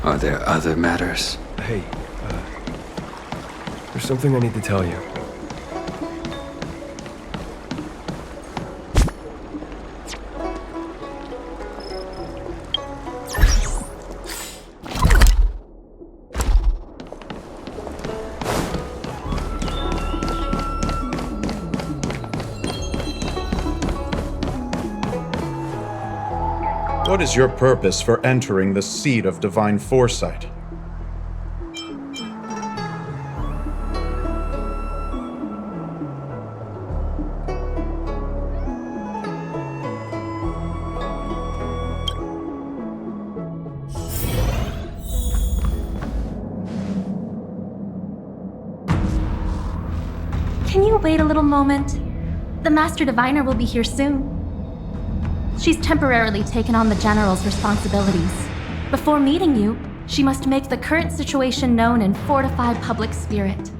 Are there other matters? Hey, there's something I need to tell you. What is your purpose for entering the seat of divine foresight? Can you wait a little moment? The Master Diviner will be here soon. She's temporarily taken on the General's responsibilities. Before meeting you, she must make the current situation known and fortify public spirit.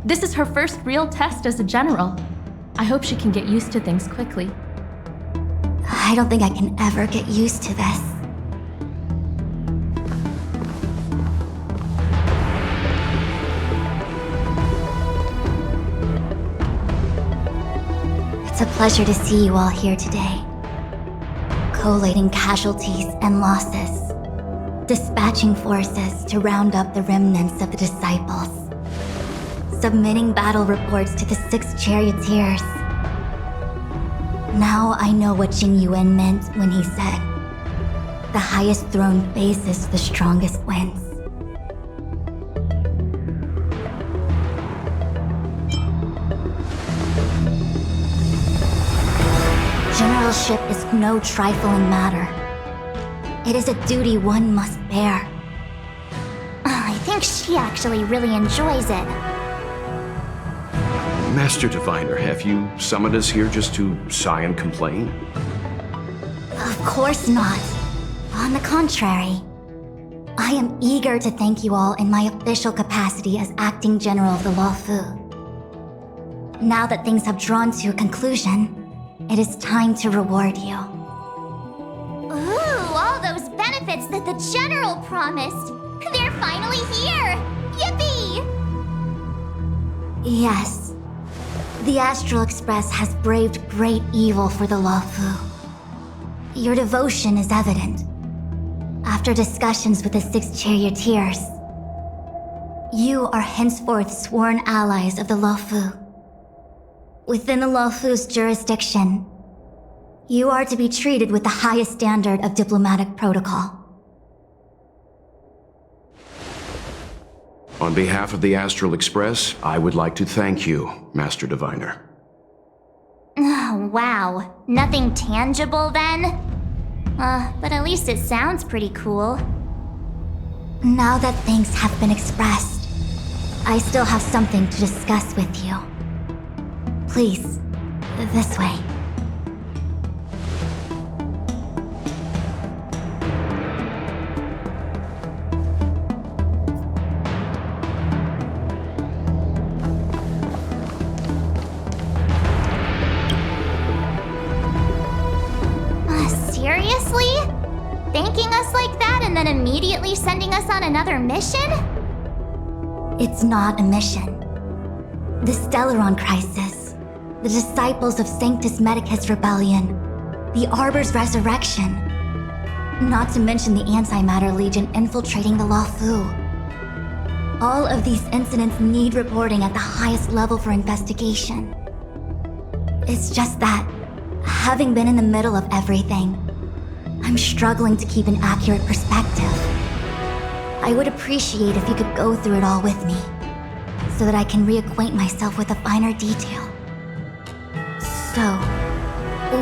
This is her first real test as a General. I hope she can get used to things quickly. I don't think I can ever get used to this. It's a pleasure to see you all here today. Collating casualties and losses, dispatching forces to round up the remnants of the disciples, submitting battle reports to the 6 charioteers. Now I know what Jin Yuan meant when he said, "The highest throne faces the strongest wins." Generalship is no trifling matter. It is a duty one must bear. I think she actually really enjoys it. Master Diviner, have you summoned us here just to sigh and complain? Of course not. On the contrary, I am eager to thank you all in my official capacity as acting general of the Luofu. Now that things have drawn to a conclusion, it is time to reward you. Ooh, all those benefits that the General promised! They're finally here! Yippee! Yes. The Astral Express has braved great evil for the Luofu. Your devotion is evident. After discussions with the 6 charioteers, you are henceforth sworn allies of the Luofu. Within the Luofu's jurisdiction, you are to be treated with the highest standard of diplomatic protocol. On behalf of the Astral Express, I would like to thank you, Master Diviner. Oh, wow. Nothing tangible then? But at least it sounds pretty cool. Now that things have been expressed, I still have something to discuss with you. Please, this way. Seriously? Thanking us like that and then immediately sending us on another mission? It's not a mission. The Stellaron Crisis, the Disciples of Sanctus Medicus Rebellion, the Arbor's resurrection, not to mention the Antimatter Legion infiltrating the Luofu. All of these incidents need reporting at the highest level for investigation. It's just that, having been in the middle of everything, I'm struggling to keep an accurate perspective. I would appreciate if you could go through it all with me, so that I can reacquaint myself with the finer detail. So,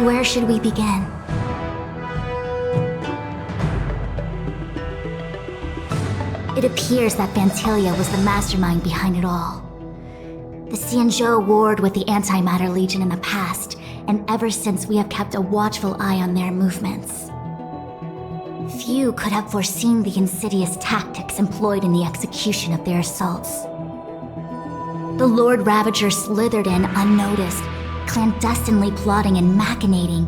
where should we begin? It appears that Vantilia was the mastermind behind it all. The Xianzhou warred with the Antimatter Legion in the past, and ever since we have kept a watchful eye on their movements. Few could have foreseen the insidious tactics employed in the execution of their assaults. The Lord Ravager slithered in unnoticed, clandestinely plotting and machinating,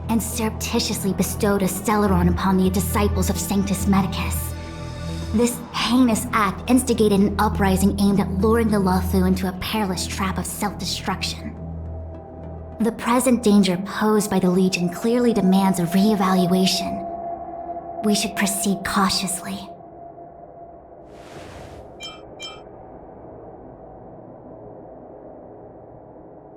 and surreptitiously bestowed a Stellaron upon the disciples of Sanctus Medicus. This heinous act instigated an uprising aimed at luring the Luofu into a perilous trap of self-destruction. The present danger posed by the Legion clearly demands a re-evaluation. We should proceed cautiously.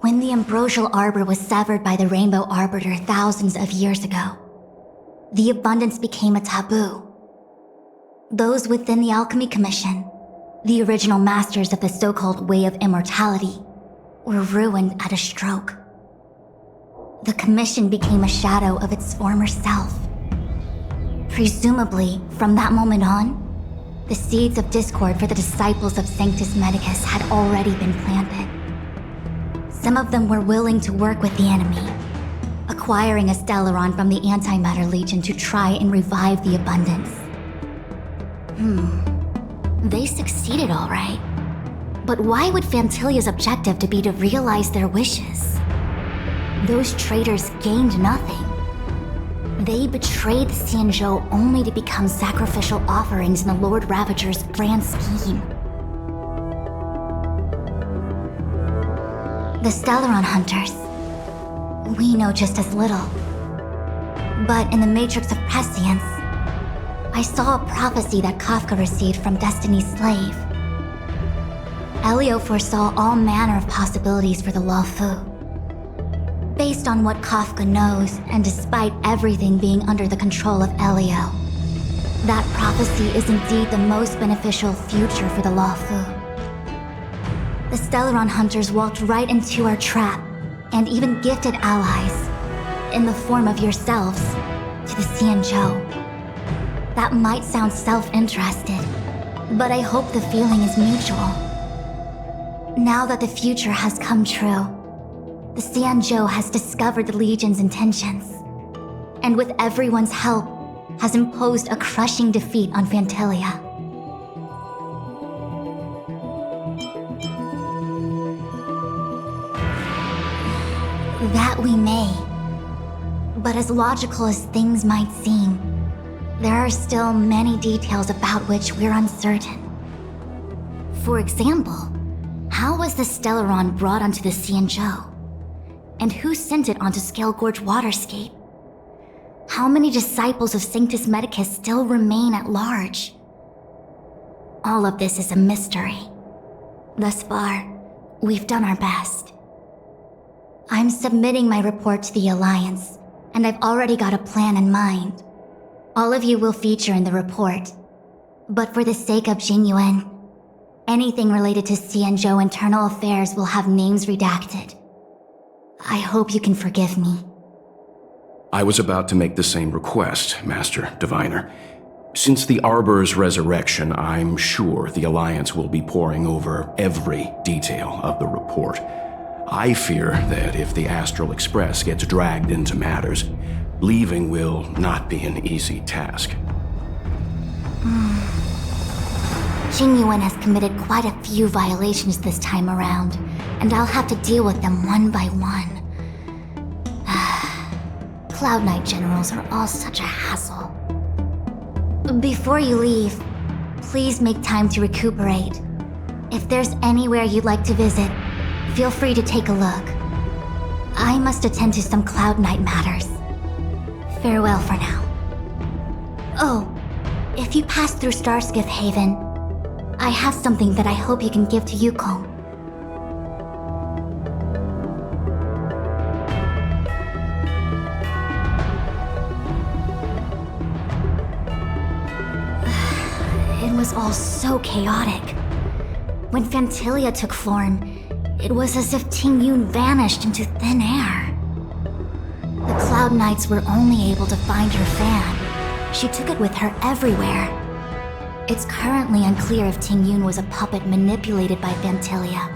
When the ambrosial arbor was severed by the Rainbow Arbiter thousands of years ago, the abundance became a taboo. Those within the Alchemy Commission, the original masters of the so-called Way of Immortality, were ruined at a stroke. The Commission became a shadow of its former self. Presumably, from that moment on, the seeds of discord for the disciples of Sanctus Medicus had already been planted. Some of them were willing to work with the enemy, acquiring a Stellaron from the Antimatter Legion to try and revive the abundance. They succeeded all right. But why would Fantilia's objective to be to realize their wishes? Those traitors gained nothing. They betrayed the Xianzhou only to become sacrificial offerings in the Lord Ravager's grand scheme. The Stellaron Hunters. We know just as little. But in the Matrix of Prescience, I saw a prophecy that Kafka received from Destiny's slave. Elio foresaw all manner of possibilities for the Luofu. Based on what Kafka knows, and despite everything being under the control of Elio, that prophecy is indeed the most beneficial future for the Luofu. The Stellaron Hunters walked right into our trap, and even gifted allies, in the form of yourselves, to the Xianzhou. That might sound self-interested, but I hope the feeling is mutual. Now that the future has come true, the Xianzhou has discovered the Legion's intentions, and with everyone's help, has imposed a crushing defeat on Fantilia. That we may. But as logical as things might seem, there are still many details about which we're uncertain. For example, how was the Stellaron brought onto the Xianzhou? And who sent it onto Scale Gorge Waterscape? How many disciples of Sanctus Medicus still remain at large? All of this is a mystery. Thus far, we've done our best. I'm submitting my report to the Alliance, and I've already got a plan in mind. All of you will feature in the report. But for the sake of Jingyuan, anything related to Xianzhou internal affairs will have names redacted. I hope you can forgive me. I was about to make the same request, Master Diviner. Since the Arbor's resurrection, I'm sure the Alliance will be poring over every detail of the report. I fear that if the Astral Express gets dragged into matters, leaving will not be an easy task. Jingyuan has committed quite a few violations this time around, and I'll have to deal with them one by one. Cloud Knight generals are all such a hassle. Before you leave, please make time to recuperate. If there's anywhere you'd like to visit, feel free to take a look. I must attend to some Cloud Knight matters. Farewell for now. Oh, if you pass through Starskiff Haven, I have something that I hope you can give to Yukong. It was all so chaotic. When Fantilia took form, it was as if Ting Yun vanished into thin air. The Cloud Knights were only able to find her fan. She took it with her everywhere. It's currently unclear if Ting Yun was a puppet manipulated by Fantilia,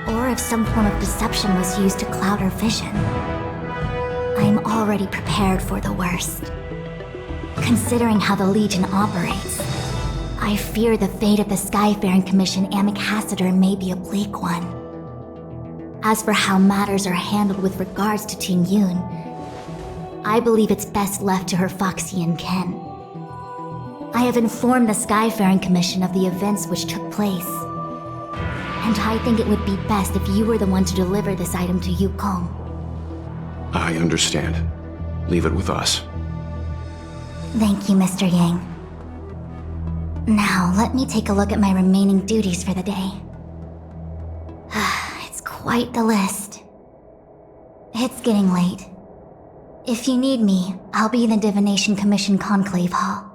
or if some form of deception was used to cloud her vision. I'm already prepared for the worst. Considering how the Legion operates, I fear the fate of the Skyfaring Commission Ambassador may be a bleak one. As for how matters are handled with regards to Ting Yun, I believe it's best left to her Foxian kin. I have informed the Skyfaring Commission of the events which took place. And I think it would be best if you were the one to deliver this item to Yukong. I understand. Leave it with us. Thank you, Mr. Yang. Now, let me take a look at my remaining duties for the day. It's quite the list. It's getting late. If you need me, I'll be in the Divination Commission Conclave Hall.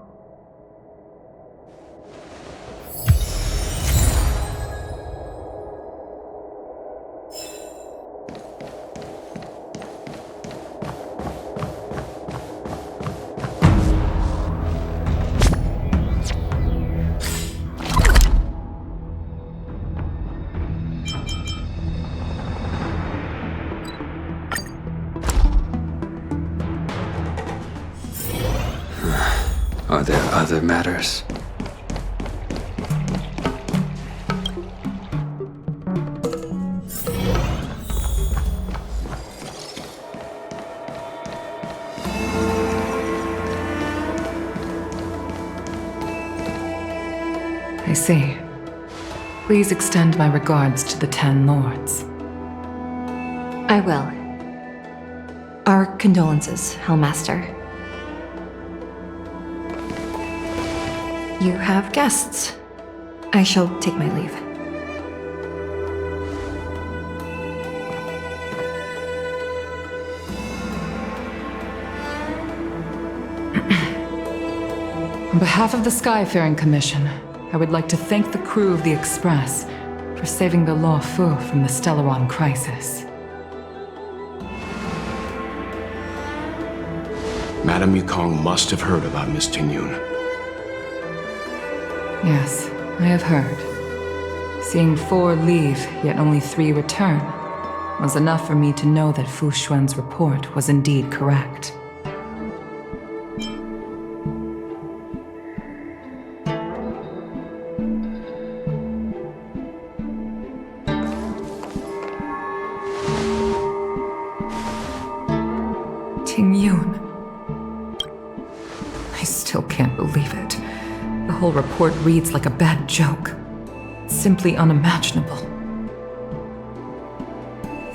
Are there other matters? I see. Please extend my regards to the 10 lords. I will. Our condolences, Hellmaster. You have guests. I shall take my leave. On behalf of the Skyfaring Commission, I would like to thank the crew of the Express for saving the Law Fu from the Stellaron crisis. Madame Yukong must have heard about Miss Tingyun. Yes, I have heard. Seeing 4 leave, yet only 3 return, was enough for me to know that Fu Xuan's report was indeed correct. Tingyun. I still can't believe it. The whole report reads like a bad joke. It's simply unimaginable.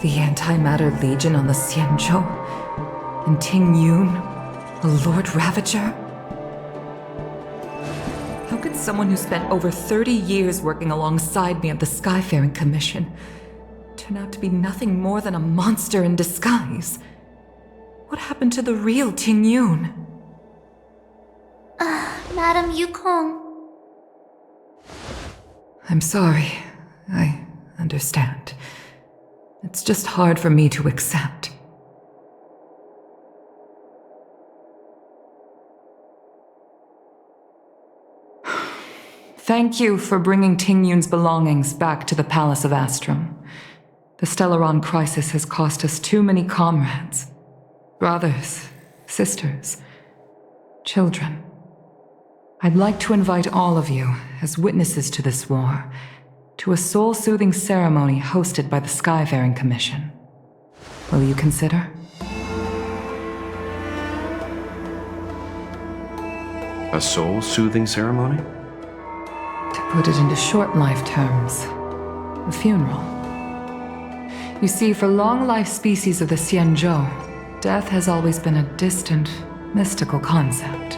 The Antimatter Legion on the Xianzhou, and Tingyun, a Lord Ravager? How could someone who spent over 30 years working alongside me at the Skyfaring Commission turn out to be nothing more than a monster in disguise? What happened to the real Tingyun? Madame Yukong. I'm sorry. I understand. It's just hard for me to accept. Thank you for bringing Tingyun's belongings back to the Palace of Astrum. The Stellaron crisis has cost us too many comrades. Brothers, sisters, children. I'd like to invite all of you, as witnesses to this war, to a soul-soothing ceremony hosted by the Skyfaring Commission. Will you consider? A soul-soothing ceremony? To put it into short life terms, a funeral. You see, for long-life species of the Xianzhou, death has always been a distant, mystical concept.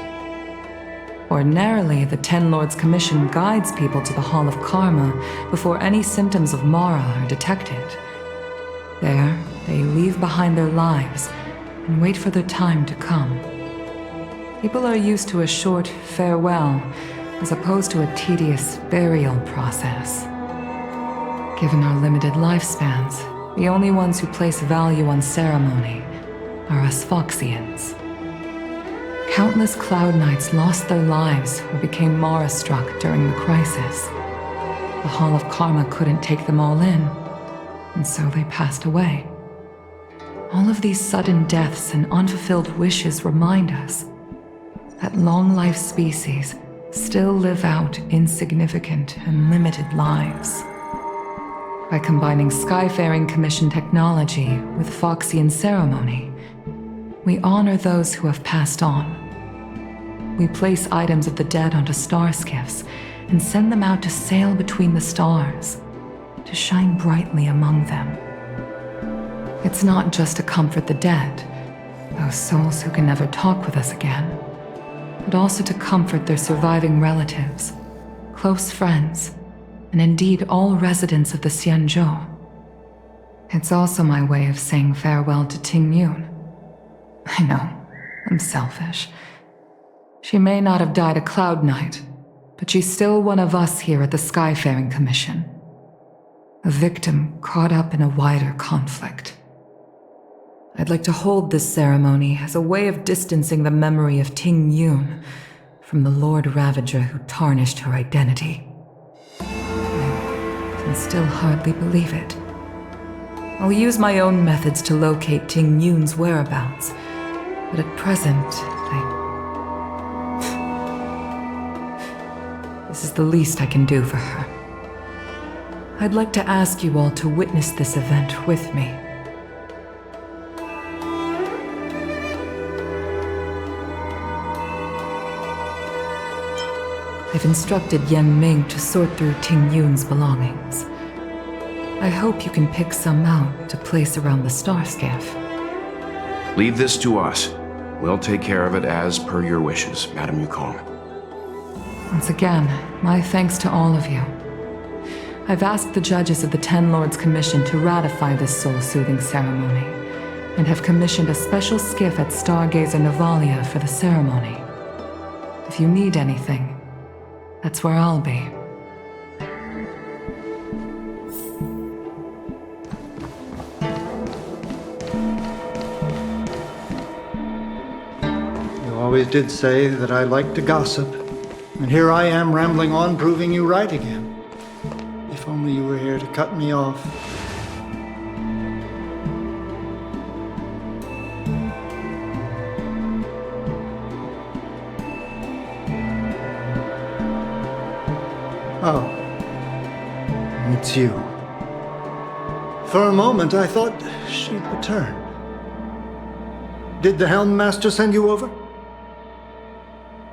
Ordinarily, the Ten Lords Commission guides people to the Hall of Karma before any symptoms of Mara are detected. There, they leave behind their lives and wait for their time to come. People are used to a short farewell as opposed to a tedious burial process. Given our limited lifespans, the only ones who place value on ceremony are us Foxians. Countless Cloud Knights lost their lives or became Mara-struck during the crisis. The Hall of Karma couldn't take them all in, and so they passed away. All of these sudden deaths and unfulfilled wishes remind us that long-life species still live out insignificant and limited lives. By combining Skyfaring Commission technology with Foxian ceremony, we honor those who have passed on. We place items of the dead onto star skiffs and send them out to sail between the stars, to shine brightly among them. It's not just to comfort the dead, those souls who can never talk with us again, but also to comfort their surviving relatives, close friends, and indeed all residents of the Xianzhou. It's also my way of saying farewell to Ting Yun. I know, I'm selfish. She may not have died a Cloud Knight, but she's still one of us here at the Skyfaring Commission. A victim caught up in a wider conflict. I'd like to hold this ceremony as a way of distancing the memory of Ting Yun from the Lord Ravager who tarnished her identity. I can still hardly believe it. I'll use my own methods to locate Ting Yun's whereabouts, but at present, This is the least I can do for her. I'd like to ask you all to witness this event with me. I've instructed Yan Ming to sort through Ting Yun's belongings. I hope you can pick some out to place around the star skiff. Leave this to us. We'll take care of it as per your wishes, Madame Yukong. Once again, my thanks to all of you. I've asked the judges of the Ten Lords Commission to ratify this soul-soothing ceremony, and have commissioned a special skiff at Stargazer Navalia for the ceremony. If you need anything, that's where I'll be. You always did say that I like to gossip. And here I am rambling on, proving you right again. If only you were here to cut me off. Oh. It's you. For a moment, I thought she'd returned. Did the Helm Master send you over?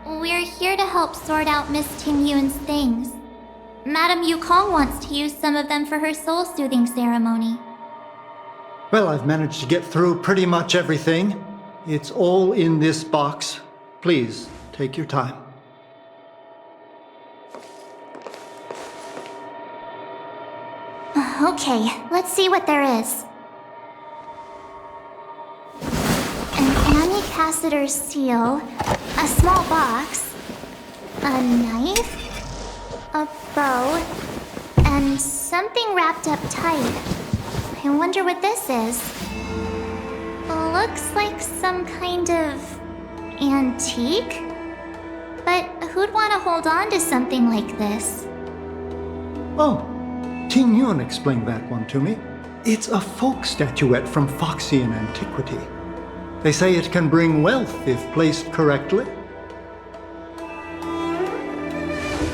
We're here to help sort out Miss Ting Yun's things. Madame Yukong wants to use some of them for her soul-soothing ceremony. Well, I've managed to get through pretty much everything. It's all in this box. Please, take your time. Okay, let's see what there is. An Anicassator's seal, a small box, a knife, a bow, and something wrapped up tight. I wonder what this is. Looks like some kind of antique? But who'd want to hold on to something like this? Oh, Ting Yun explained that one to me. It's a folk statuette from Foxian antiquity. They say it can bring wealth if placed correctly.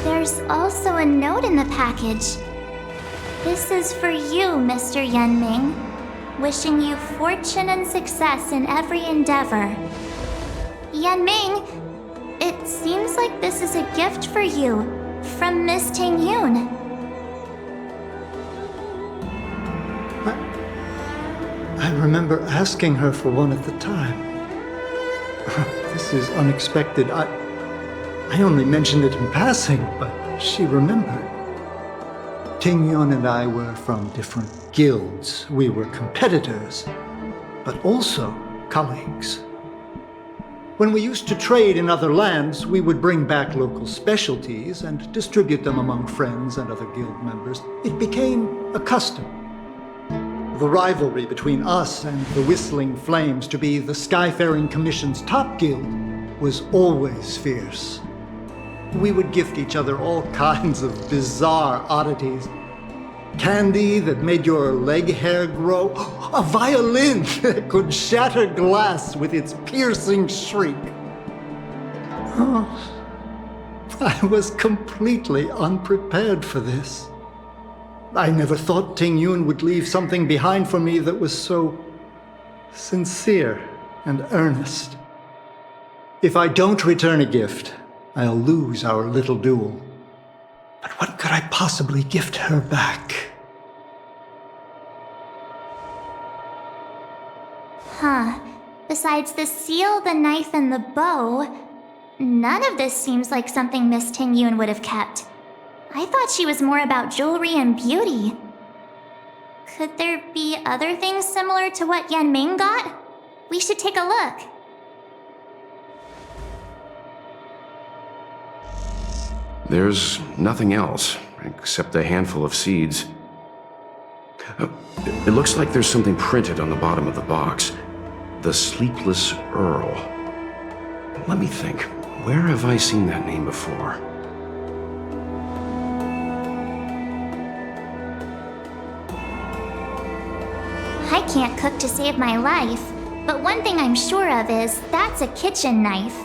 There's also a note in the package. This is for you, Mr. Yenming. Wishing you fortune and success in every endeavor. Yenming, it seems like this is a gift for you from Miss Ting Yun. I remember asking her for one at the time. This is unexpected. I only mentioned it in passing, but she remembered. Ting Yun and I were from different guilds. We were competitors, but also colleagues. When we used to trade in other lands, we would bring back local specialties and distribute them among friends and other guild members. It became a custom. The rivalry between us and the Whistling Flames to be the Skyfaring Commission's top guild was always fierce. We would gift each other all kinds of bizarre oddities. Candy that made your leg hair grow. A violin that could shatter glass with its piercing shriek. Oh, I was completely unprepared for this. I never thought Ting Yun would leave something behind for me that was so sincere and earnest. If I don't return a gift, I'll lose our little duel. But what could I possibly gift her back? Huh. Besides the seal, the knife, and the bow, none of this seems like something Miss Ting Yun would have kept. I thought she was more about jewelry and beauty. Could there be other things similar to what Yan Ming got? We should take a look. There's nothing else, except a handful of seeds. It looks like there's something printed on the bottom of the box. The Sleepless Earl. Let me think. Where have I seen that name before? I can't cook to save my life, but one thing I'm sure of is that's a kitchen knife.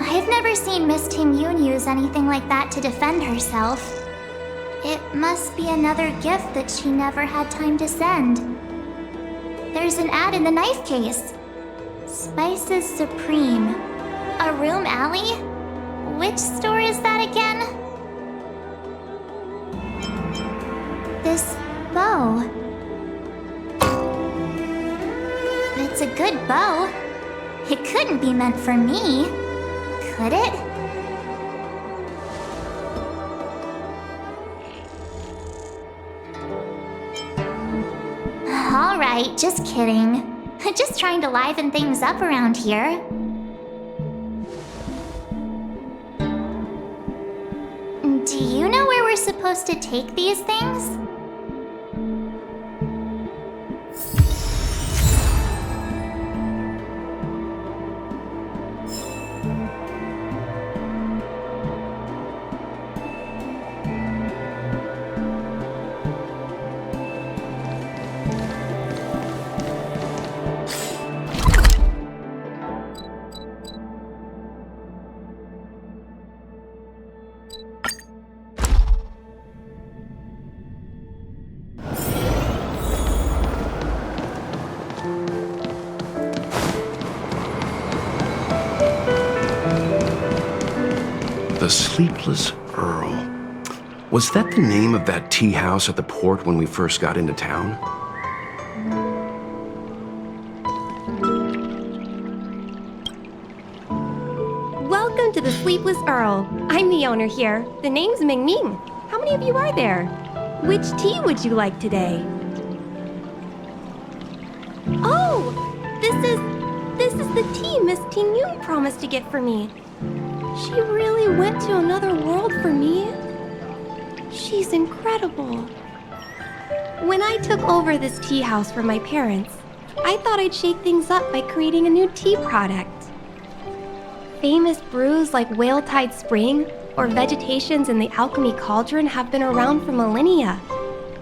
I've never seen Miss Ting Yun use anything like that to defend herself. It must be another gift that she never had time to send. There's an ad in the knife case. Spices Supreme. A room alley? Which store is that again? This bow. It's a good bow. It couldn't be meant for me, could it? Alright, just kidding. Just trying to liven things up around here. Do you know where we're supposed to take these things? The Sleepless Earl. Was that the name of that tea house at the port when we first got into town? Welcome to the Sleepless Earl. I'm the owner here. The name's Ming Ming. How many of you are there? Which tea would you like today? Oh, this is the tea Miss Ting Yun promised to get for me. She really went to another world for me. She's incredible. When I took over this tea house from my parents, I thought I'd shake things up by creating a new tea product. Famous brews like Whale Tide Spring or Vegetations in the Alchemy Cauldron have been around for millennia,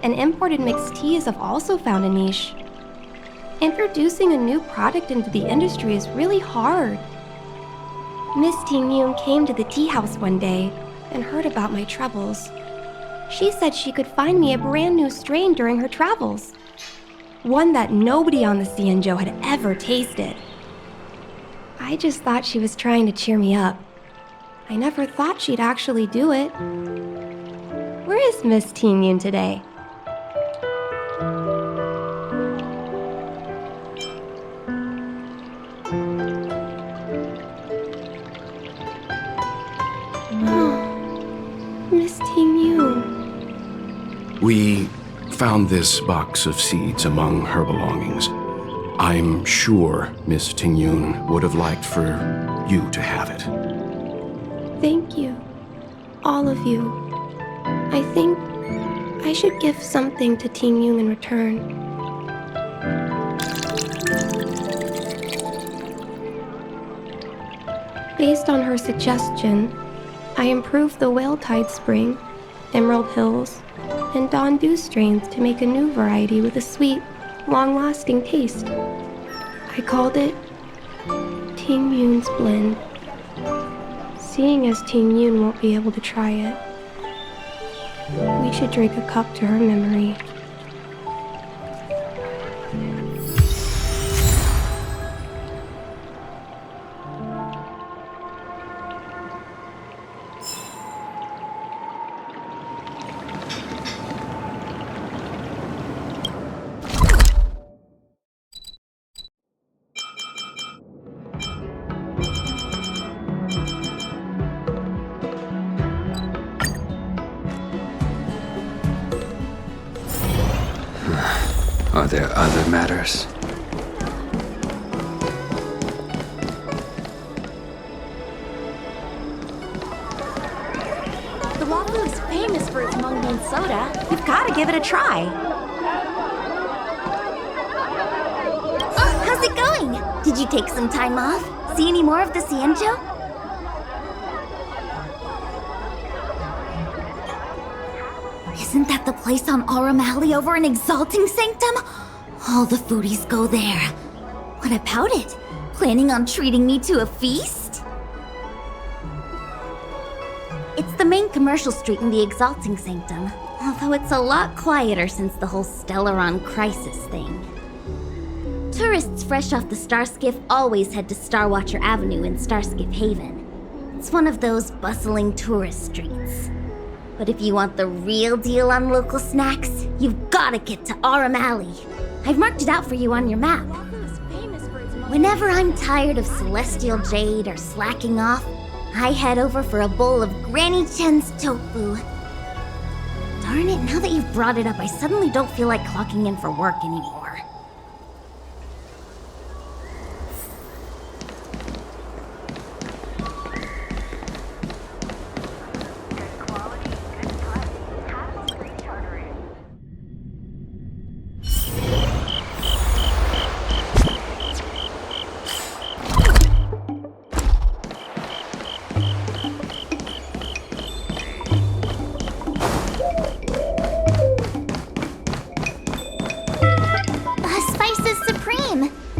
and imported mixed teas have also found a niche. Introducing a new product into the industry is really hard. Miss Ting Yun came to the tea house one day and heard about my troubles. She said she could find me a brand new strain during her travels. One that nobody on the Xianzhou had ever tasted. I just thought she was trying to cheer me up. I never thought she'd actually do it. Where is Miss Ting Yun today? Miss Ting Yun. We found this box of seeds among her belongings. I'm sure Miss Ting Yun would have liked for you to have it. Thank you. All of you. I think I should give something to Ting Yun in return. Based on her suggestion, I improved the Whale Tide Spring, Emerald Hills, and Dawn Dew strains to make a new variety with a sweet, long-lasting taste. I called it Ting Yun's Blend. Seeing as Ting Yun won't be able to try it, we should drink a cup to her memory. Are there other matters? The waffle is famous for its mung bean soda. You've got to give it a try. Oh, how's it going? Did you take some time off? See any more of the Cienjo? Isn't that the place on Aurum Alley over in Exalting Sanctum? All the foodies go there. What about it? Planning on treating me to a feast? It's the main commercial street in the Exalting Sanctum, although it's a lot quieter since the whole Stellaron crisis thing. Tourists fresh off the Starskiff always head to Starwatcher Avenue in Starskiff Haven. It's one of those bustling tourist streets. But if you want the real deal on local snacks, you've gotta get to Aurum Alley. I've marked it out for you on your map. Whenever I'm tired of Celestial Jade or slacking off, I head over for a bowl of Granny Chen's tofu. Darn it, now that you've brought it up, I suddenly don't feel like clocking in for work anymore.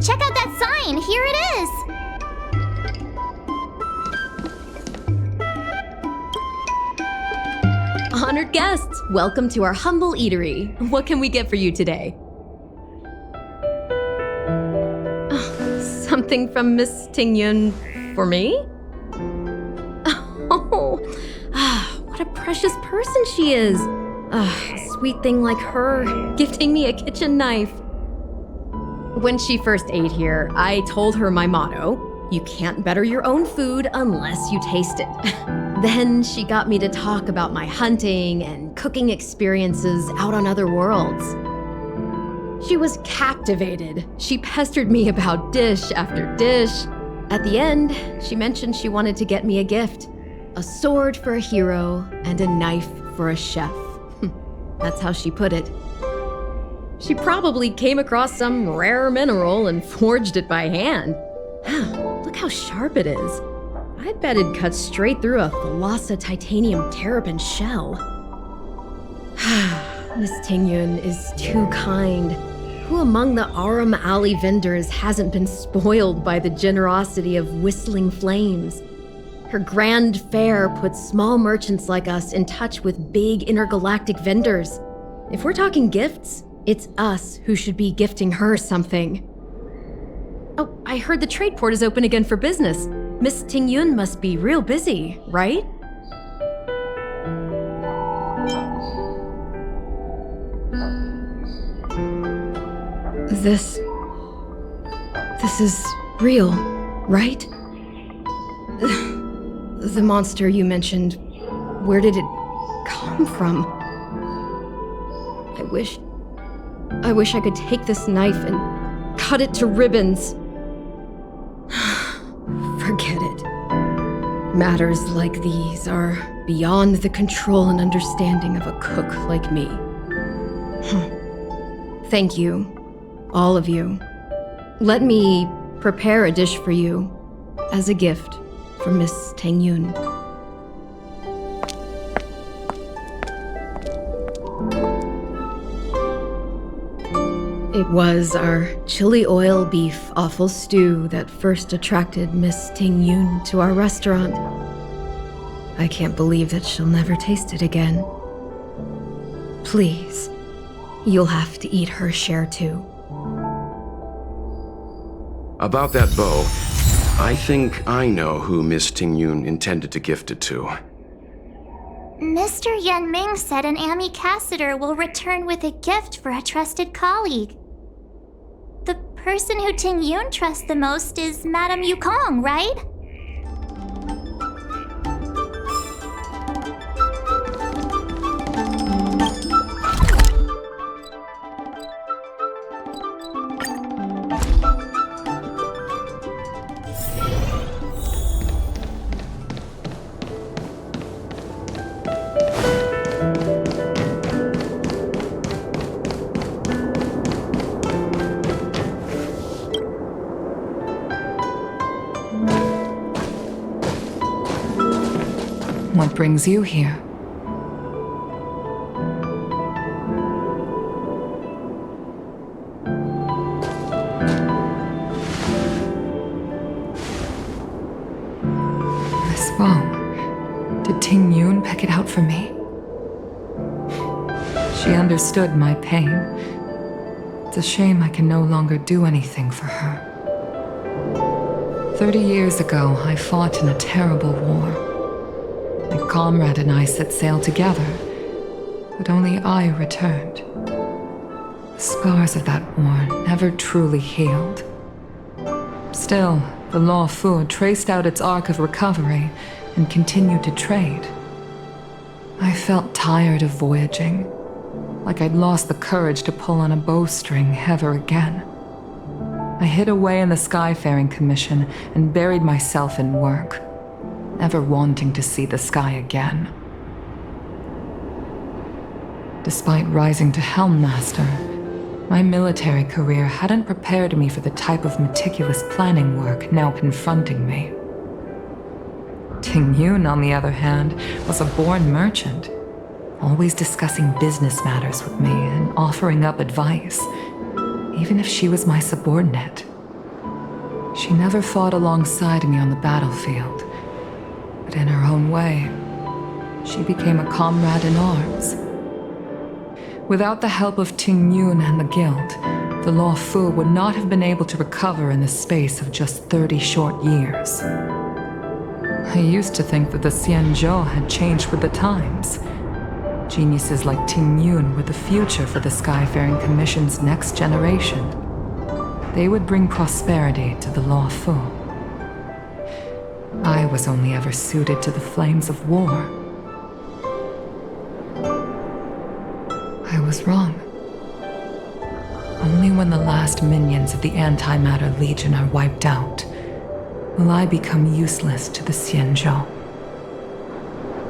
Check out that sign! Here it is! Honored guests, welcome to our humble eatery. What can we get for you today? Something from Miss Tingyun for me? Oh, what a precious person she is. A sweet thing like her, gifting me a kitchen knife. When she first ate here, I told her my motto: you can't better your own food unless you taste it. Then she got me to talk about my hunting and cooking experiences out on other worlds. She was captivated. She pestered me about dish after dish. At the end, she mentioned she wanted to get me a gift: a sword for a hero and a knife for a chef. That's how she put it. She probably came across some rare mineral and forged it by hand. Look how sharp it is. I bet it'd cut straight through a Thalassa titanium terrapin shell. Miss Tingyun is too kind. Who among the Aurum Alley vendors hasn't been spoiled by the generosity of Whistling Flames? Her grand fare puts small merchants like us in touch with big intergalactic vendors. If we're talking gifts, it's us who should be gifting her something. Oh, I heard the trade port is open again for business. Miss Tingyun must be real busy, right? This is real, right? The monster you mentioned, where did it come from? I wish I could take this knife and cut it to ribbons. Forget it. Matters like these are beyond the control and understanding of a cook like me. Thank you, all of you. Let me prepare a dish for you as a gift from Miss Tingyun. It was our chili oil beef offal stew that first attracted Miss Tingyun to our restaurant. I can't believe that she'll never taste it again. Please, you'll have to eat her share too. About that bow, I think I know who Miss Tingyun intended to gift it to. Mr. Yanming said an ambassador will return with a gift for a trusted colleague. The person who Tingyun trusts the most is Madame Yukong, right? What brings you here? This bow. Did Ting Yun pick it out for me? She understood my pain. It's a shame I can no longer do anything for her. 30 years ago, I fought in a terrible war. My comrade and I set sail together, but only I returned. The scars of that war never truly healed. Still, the Law Fu traced out its arc of recovery and continued to trade. I felt tired of voyaging, like I'd lost the courage to pull on a bowstring ever again. I hid away in the Skyfaring Commission and buried myself in work, never wanting to see the sky again. Despite rising to Helm Master, my military career hadn't prepared me for the type of meticulous planning work now confronting me. Ting Yun, on the other hand, was a born merchant, always discussing business matters with me and offering up advice, even if she was my subordinate. She never fought alongside me on the battlefield, but in her own way, she became a comrade in arms. Without the help of Ting Yun and the Guild, the Law Fu would not have been able to recover in the space of just 30 short years. I used to think that the Xianzhou had changed with the times. Geniuses like Ting Yun were the future for the Skyfaring Commission's next generation. They would bring prosperity to the Law Fu. I was only ever suited to the flames of war. I was wrong. Only when the last minions of the Antimatter Legion are wiped out will I become useless to the Xianzhou.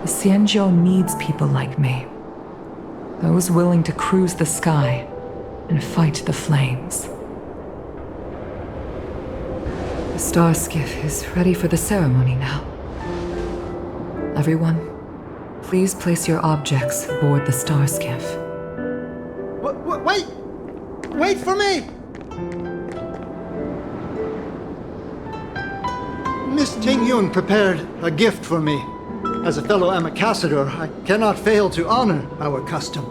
The Xianzhou needs people like me, those willing to cruise the sky and fight the flames. The star skiff is ready for the ceremony now. Everyone, please place your objects aboard the star skiff. Wait! Wait for me! Miss Ting Yun prepared a gift for me. As a fellow ambassador, I cannot fail to honor our custom.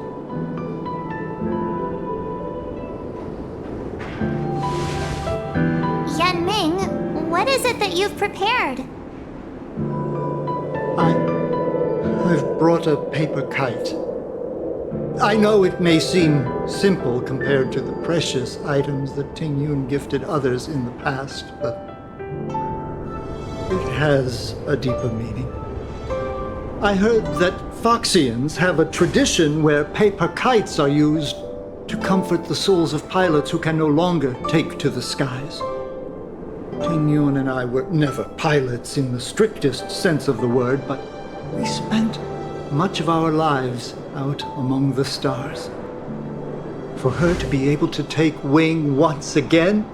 Yanming, what is it that you've prepared? I've brought a paper kite. I know it may seem simple compared to the precious items that Ting Yun gifted others in the past, but it has a deeper meaning. I heard that Foxians have a tradition where paper kites are used to comfort the souls of pilots who can no longer take to the skies. Ting Yun and I were never pilots in the strictest sense of the word, but we spent much of our lives out among the stars. For her to be able to take wing once again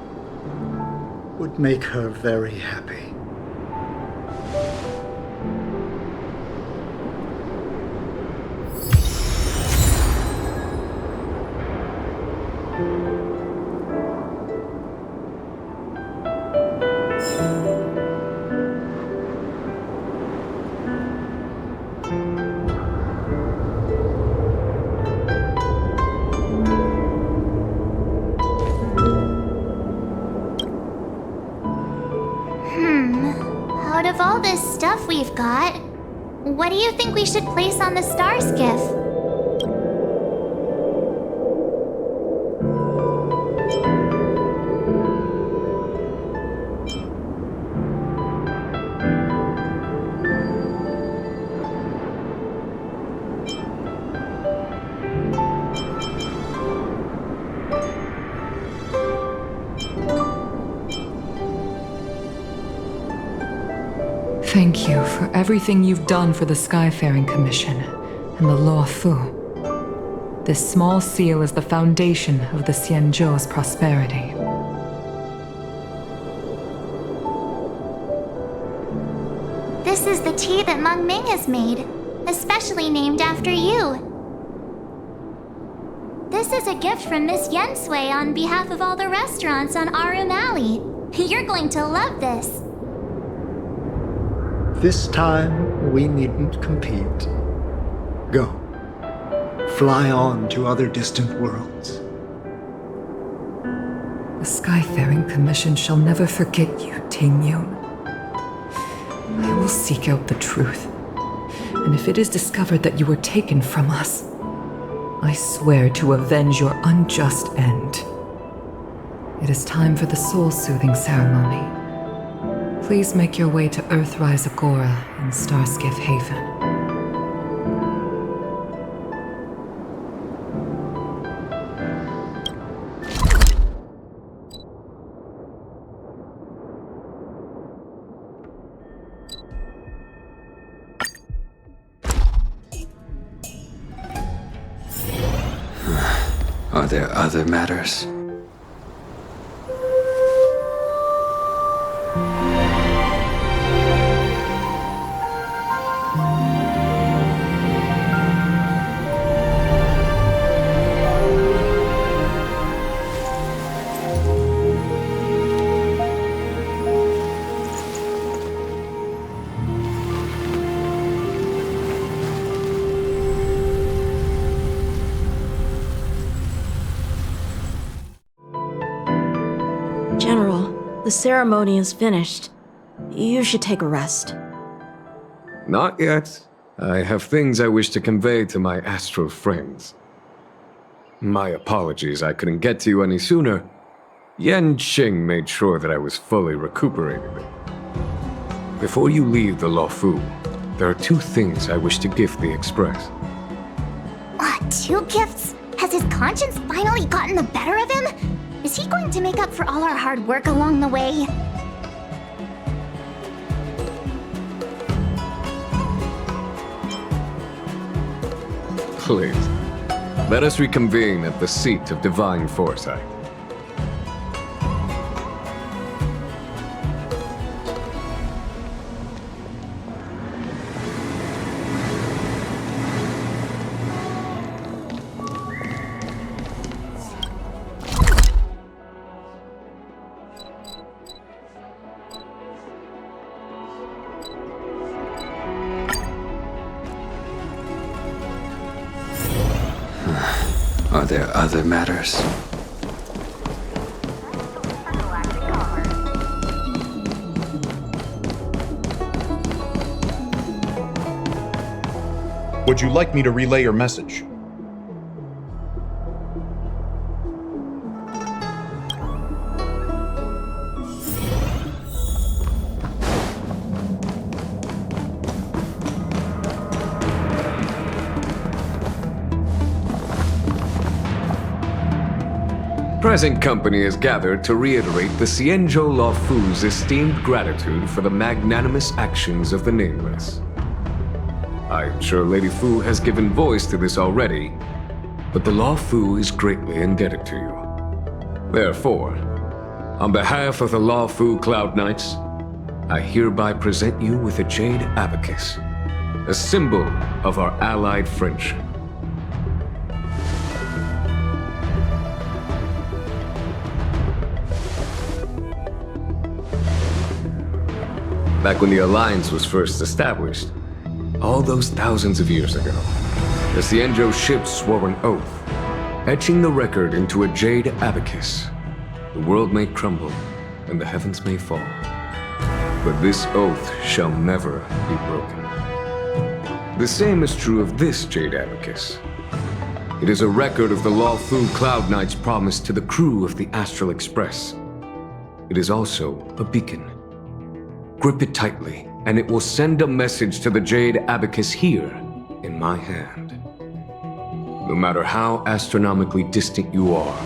would make her very happy. Out of all this stuff we've got, what do you think we should place on the star skiff? Thank you for everything you've done for the Skyfaring Commission and the Law Fu. This small seal is the foundation of the Xianzhou's prosperity. This is the tea that Meng Ming has made, especially named after you. This is a gift from Miss Yen Sui on behalf of all the restaurants on Arum Alley. You're going to love this. This time, we needn't compete. Go. Fly on to other distant worlds. The Skyfaring Commission shall never forget you, Ting Yun. I will seek out the truth. And if it is discovered that you were taken from us, I swear to avenge your unjust end. It is time for the soul-soothing ceremony. Please make your way to Earthrise Agora in Starskiff Haven. Are there other matters? General, the ceremony is finished. You should take a rest. Not yet. I have things I wish to convey to my astral friends. My apologies I couldn't get to you any sooner. Yan Qing made sure that I was fully recuperated. Before you leave the Luofu, there are 2 things I wish to gift the Express. 2 gifts? Has his conscience finally gotten the better of him? Is he going to make up for all our hard work along the way? Please, let us reconvene at the seat of divine foresight. Are there other matters? Would you like me to relay your message? Present company is gathered to reiterate the Xianzhou Luofu's esteemed gratitude for the magnanimous actions of the Nameless. I am sure Lady Fu has given voice to this already, but the Luofu is greatly indebted to you. Therefore, on behalf of the Luofu Cloud Knights, I hereby present you with a jade abacus, a symbol of our allied friendship. Back when the Alliance was first established, all those thousands of years ago, the Xianzhou ships swore an oath, etching the record into a jade abacus. The world may crumble, and the heavens may fall, but this oath shall never be broken. The same is true of this jade abacus. It is a record of the Luofu Cloud Knight's promise to the crew of the Astral Express. It is also a beacon. Grip it tightly, and it will send a message to the jade abacus here in my hand. No matter how astronomically distant you are,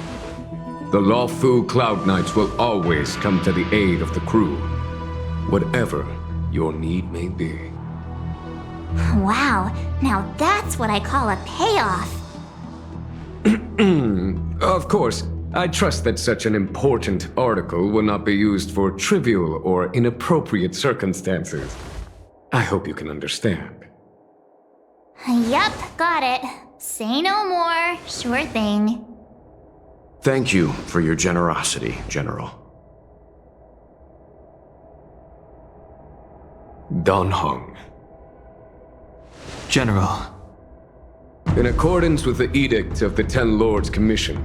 the Luofu Cloud Knights will always come to the aid of the crew, whatever your need may be. Wow, now that's what I call a payoff. Of course, I trust that such an important article will not be used for trivial or inappropriate circumstances. I hope you can understand. Yep, got it. Say no more. Sure thing. Thank you for your generosity, General. Don Hung. General. In accordance with the Edict of the Ten Lords Commission,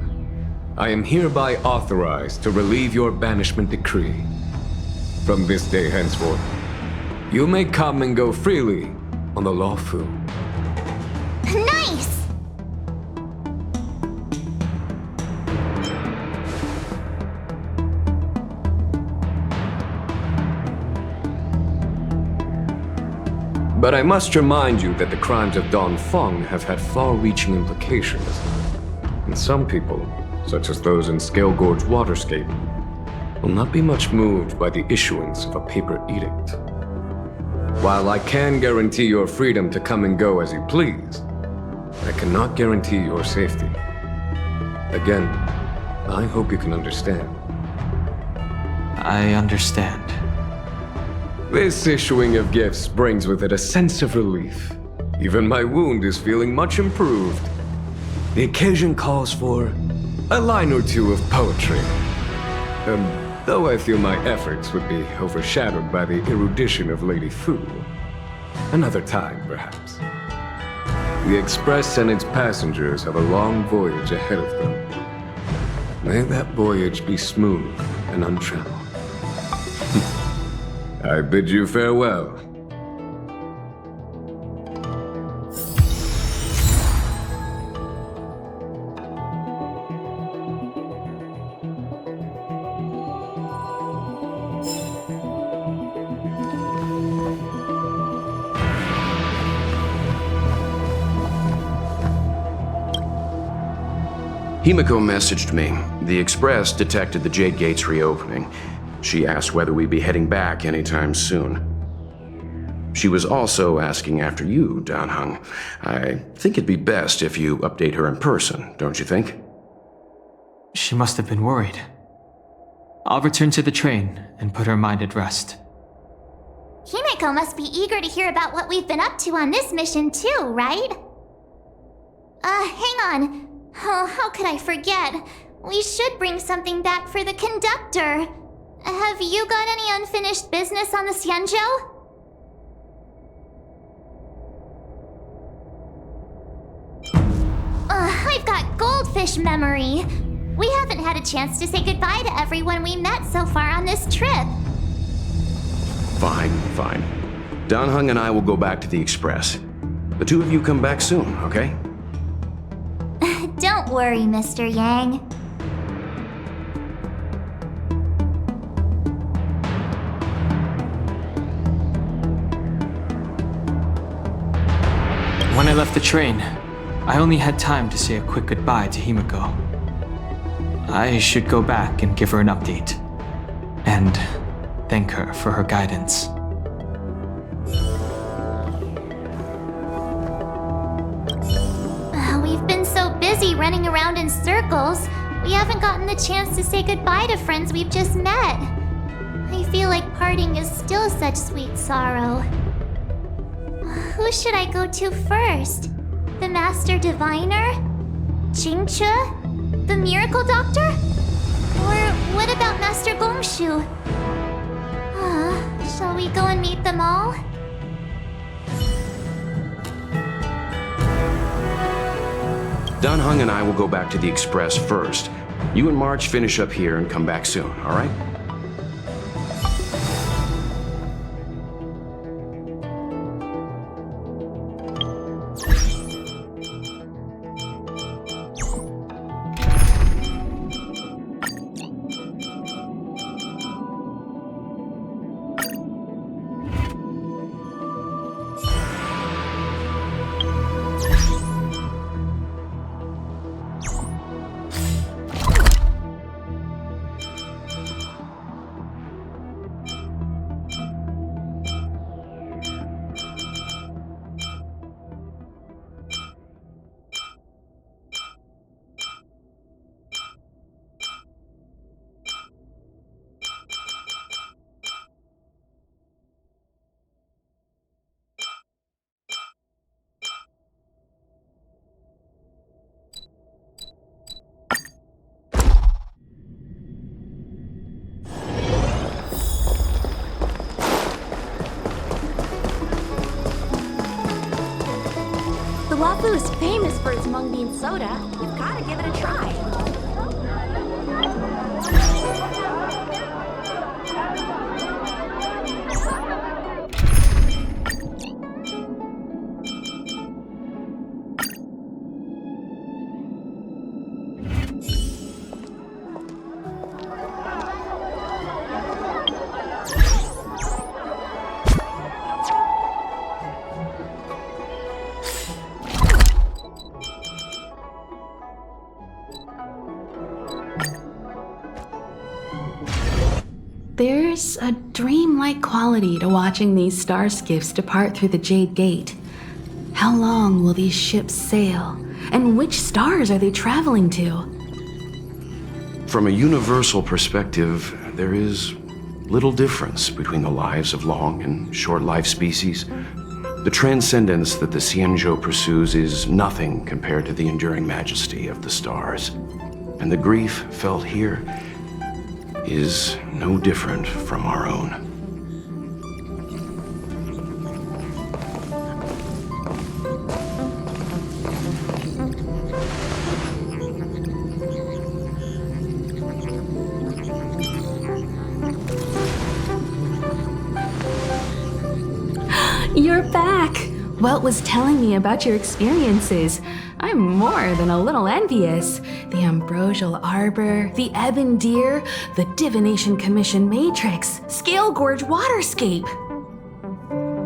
I am hereby authorized to relieve your banishment decree. From this day henceforth, you may come and go freely on the Lawfu. Nice! But I must remind you that the crimes of Don Feng have had far-reaching implications. And some people, such as those in Scale Gorge Waterscape, will not be much moved by the issuance of a paper edict. While I can guarantee your freedom to come and go as you please, I cannot guarantee your safety. Again, I hope you can understand. I understand. This issuing of gifts brings with it a sense of relief. Even my wound is feeling much improved. The occasion calls for a line or two of poetry. Though I feel my efforts would be overshadowed by the erudition of Lady Fu. Another time, perhaps. The Express and its passengers have a long voyage ahead of them. May that voyage be smooth and untrammeled. I bid you farewell. Himiko messaged me. The Express detected the Jade Gates reopening. She asked whether we'd be heading back anytime soon. She was also asking after you, Don Hung. I think it'd be best if you update her in person, don't you think? She must have been worried. I'll return to the train and put her mind at rest. Himeko must be eager to hear about what we've been up to on this mission too, right? Hang on. Oh, how could I forget? We should bring something back for the conductor. Have you got any unfinished business on the Xianzhou? I've got goldfish memory. We haven't had a chance to say goodbye to everyone we met so far on this trip. Fine. Don Hung and I will go back to the Express. The two of you come back soon, okay? Don't worry, Mr. Yang. When I left the train, I only had time to say a quick goodbye to Himiko. I should go back and give her an update. And thank her for her guidance. We've been so busy running around in circles, we haven't gotten the chance to say goodbye to friends we've just met. I feel like parting is still such sweet sorrow. Who should I go to first? The Master Diviner? Jingche? The Miracle Doctor? Or what about Master Gongshu? Shall we go and meet them all? Don Hung and I will go back to the Express first. You and March finish up here and come back soon, all right? Wafu is famous for its mung bean soda. You've gotta give it a try. There's a dreamlike quality to watching these star skiffs depart through the Jade Gate. How long will these ships sail? And which stars are they traveling to? From a universal perspective, there is little difference between the lives of long and short-lived species. The transcendence that the Xianzhou pursues is nothing compared to the enduring majesty of the stars. And the grief felt here is no different from our own. You're back! Welt was telling me about your experiences. I'm more than a little envious. The Ambrosial Arbor, the Ebon Deer, the Divination Commission Matrix, Scale Gorge Waterscape.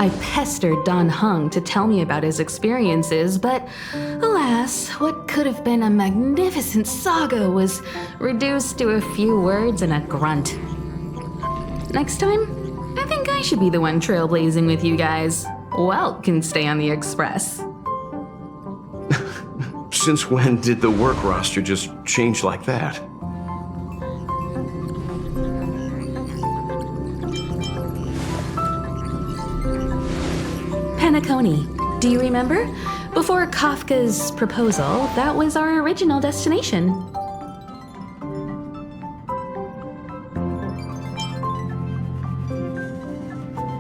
I pestered Don Hung to tell me about his experiences, but alas, what could have been a magnificent saga was reduced to a few words and a grunt. Next time, I think I should be the one trailblazing with you guys. Welt can stay on the Express. Since when did the work roster just change like that? Penacony, do you remember? Before Kafka's proposal, that was our original destination.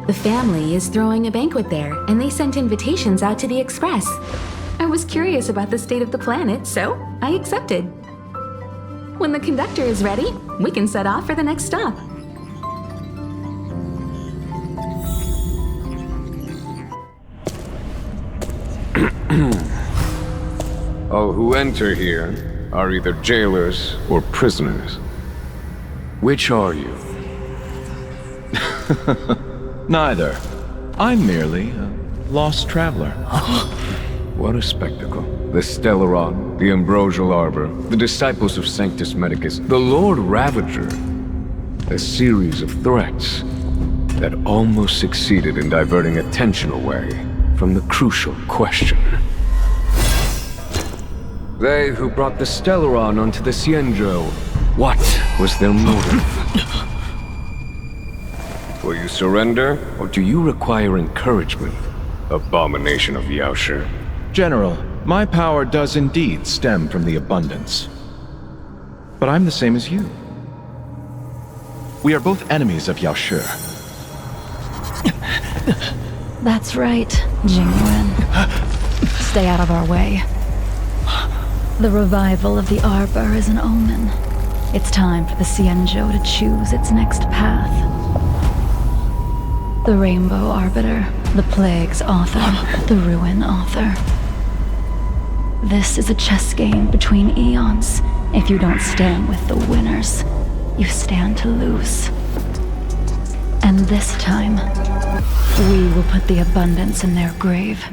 The family is throwing a banquet there, and they sent invitations out to the Express. I was curious about the state of the planet, so I accepted. When the conductor is ready, we can set off for the next stop. All who enter here are either jailers or prisoners. Which are you? Neither. I'm merely a lost traveler. What a spectacle. The Stellaron, the Ambrosial Arbor, the Disciples of Sanctus Medicus, the Lord Ravager. A series of threats that almost succeeded in diverting attention away from the crucial question. They who brought the Stellaron onto the Xianzhou, what was their motive? Will you surrender, or do you require encouragement, abomination of Yaoshi? General, my power does indeed stem from the abundance. But I'm the same as you. We are both enemies of Yaoshi. That's right, Jingwen. Stay out of our way. The revival of the Arbor is an omen. It's time for the Xianzhou to choose its next path. The Rainbow Arbiter, the Plague's author, the Ruin author. This is a chess game between eons. If you don't stand with the winners, you stand to lose. And this time, we will put the abundance in their grave.